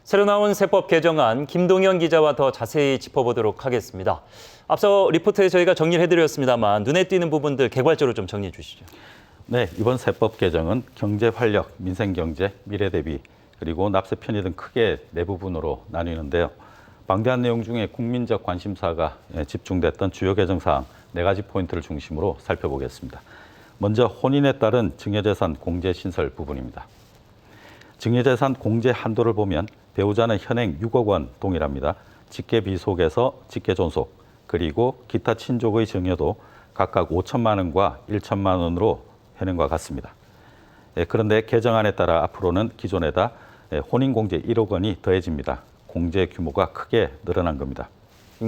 새로 나온 세법 개정안 김동현 기자와 더 자세히 짚어보도록 하겠습니다. 앞서 리포트에 저희가 정리를 해드렸습니다만 눈에 띄는 부분들 개괄적으로 좀 정리해 주시죠. 네, 이번 세법 개정은 경제 활력, 민생 경제, 미래 대비, 그리고 납세 편의 등 크게 네 부분으로 나뉘는데요. 방대한 내용 중에 국민적 관심사가 집중됐던 주요 개정 사항 네 가지 포인트를 중심으로 살펴보겠습니다. 먼저 혼인에 따른 증여재산 공제 신설 부분입니다. 증여재산 공제 한도를 보면 배우자는 현행 6억 원 동일합니다. 직계비속에서 직계존속, 그리고 기타 친족의 증여도 각각 5천만 원과 1천만 원으로 현행과 같습니다. 그런데 개정안에 따라 앞으로는 기존에다 혼인공제 1억 원이 더해집니다. 공제 규모가 크게 늘어난 겁니다.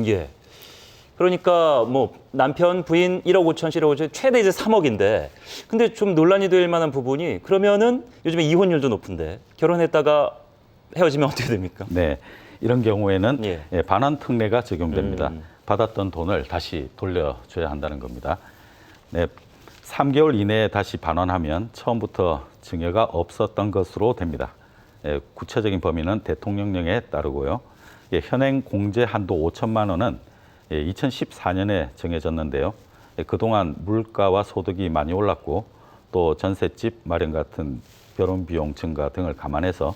예. 그러니까 뭐 남편, 부인 1억 5천씩 1억 5천 최대 이제 3억인데 근데 좀 논란이 될 만한 부분이 그러면은 요즘에 이혼율도 높은데 결혼했다가 헤어지면 어떻게 됩니까? 네, 이런 경우에는 반환 특례가 적용됩니다. 받았던 돈을 다시 돌려줘야 한다는 겁니다. 네, 3개월 이내에 다시 반환하면 처음부터 증여가 없었던 것으로 됩니다. 구체적인 범위는 대통령령에 따르고요. 현행 공제 한도 5천만 원은 2014년에 정해졌는데요. 그동안 물가와 소득이 많이 올랐고 또 전셋집 마련 같은 결혼 비용 증가 등을 감안해서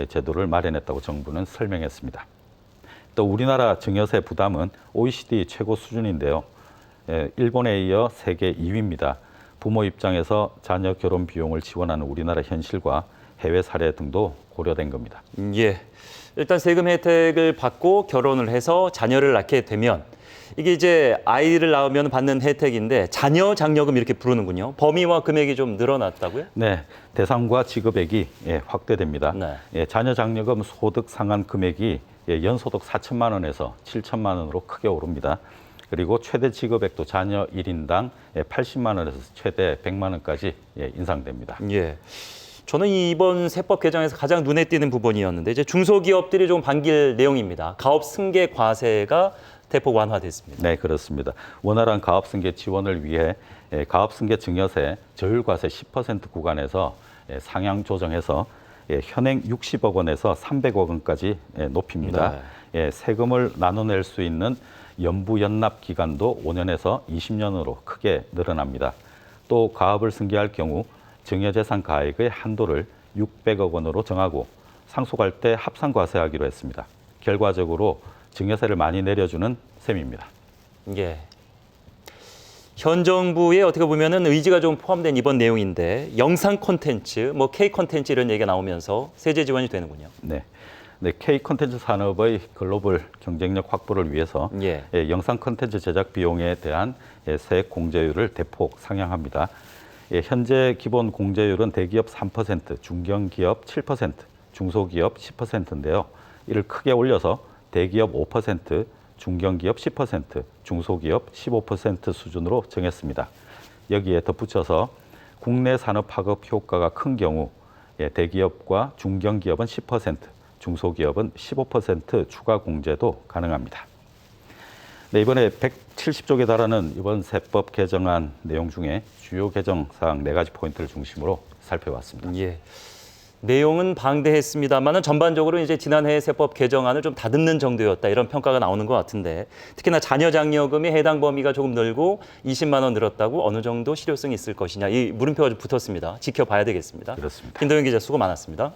제도를 마련했다고 정부는 설명했습니다. 또 우리나라 증여세 부담은 OECD 최고 수준인데요. 일본에 이어 세계 2위입니다. 부모 입장에서 자녀 결혼 비용을 지원하는 우리나라 현실과 해외 사례 등도 고려된 겁니다. 예. 일단 세금 혜택을 받고 결혼을 해서 자녀를 낳게 되면 이게 이제 아이를 낳으면 받는 혜택인데 자녀 장려금 이렇게 부르는군요. 범위와 금액이 좀 늘어났다고요? 네, 대상과 지급액이 확대됩니다. 네. 자녀 장려금 소득 상한 금액이 연소득 4천만 원에서 7천만 원으로 크게 오릅니다. 그리고 최대 지급액도 자녀 1인당 80만 원에서 최대 100만 원까지 인상됩니다. 예. 저는 이번 세법 개정에서 가장 눈에 띄는 부분이었는데 이제 중소기업들이 좀 반길 내용입니다. 가업 승계 과세가 대폭 완화됐습니다. 네, 그렇습니다. 원활한 가업 승계 지원을 위해 가업 승계 증여세 저율 과세 10% 구간에서 상향 조정해서 현행 60억 원에서 300억 원까지 높입니다. 네. 세금을 나눠낼 수 있는 연부 연납 기간도 5년에서 20년으로 크게 늘어납니다. 또 가업을 승계할 경우 증여재산 가액의 한도를 600억 원으로 정하고 상속할 때 합산 과세하기로 했습니다. 결과적으로 증여세를 많이 내려주는 셈입니다. 예. 현 정부의 어떻게 보면은 의지가 좀 포함된 이번 내용인데 영상 콘텐츠, 뭐 K 콘텐츠 이런 얘기가 나오면서 세제 지원이 되는군요. 네. K 콘텐츠 산업의 글로벌 경쟁력 확보를 위해서 영상 콘텐츠 제작 비용에 대한 세액 공제율을 대폭 상향합니다. 현재 기본 공제율은 대기업 3%, 중견기업 7%, 중소기업 10%인데요. 이를 크게 올려서 대기업 5%, 중견기업 10%, 중소기업 15% 수준으로 정했습니다. 여기에 덧붙여서 국내 산업 파급 효과가 큰 경우 대기업과 중견기업은 10%, 중소기업은 15% 추가 공제도 가능합니다. 네, 이번에 170쪽에 달하는 이번 세법 개정안 내용 중에 주요 개정 사항 네 가지 포인트를 중심으로 살펴봤습니다. 예. 내용은 방대했습니다만은 전반적으로 이제 지난해 세법 개정안을 좀 다듬는 정도였다 이런 평가가 나오는 것 같은데 특히나 자녀 장려금의 해당 범위가 조금 늘고 20만 원 늘었다고 어느 정도 실효성이 있을 것이냐 이 물음표가 좀 붙었습니다. 지켜봐야 되겠습니다. 그렇습니다. 김동현 기자 수고 많았습니다.